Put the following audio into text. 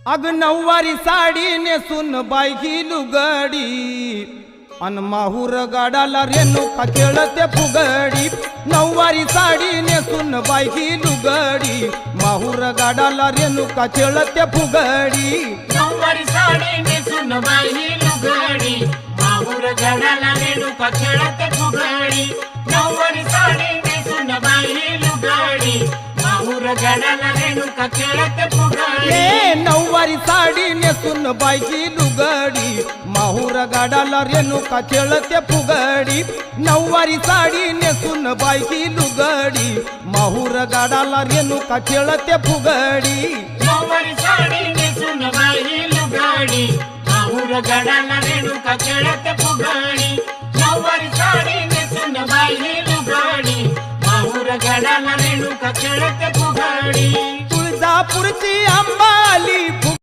अग नऊवारी साडी नेसून बाई ही लुगडी अन माहूर गाडाला रेणुका खेळते फुगडी। नऊवारी साडी नेसून बाई ही लुगडी माहूर गाडाला रेणुका खेळते फुगडी। नऊवारी साडी नेसून बाई ही लुगडी माहूर गाडाला रेणुका खेळते फुगडी। नऊवारी साडी नेसून बाई ही लुगडी माहूर गाडाला रेणुका खेळते फुगडी। नऊवारी साडी नेसून बाई ही लुगडी माहूर गाडाला रेणुका खेळते फुगडी। नऊवारी साडी नेसून बाई ही लुगडी माहूर गाडाला रेणुका खेळते फुगडी। नऊवारी साडी नेसून बाई ही लुगडी माहूर गाडाला रेणुका खेळते फुगडी। नऊवारी साडी नेसून बाई ही लुगडी माहूर गाडाला रेणुका खेळते फुगडी। तुळजापूरची आंबा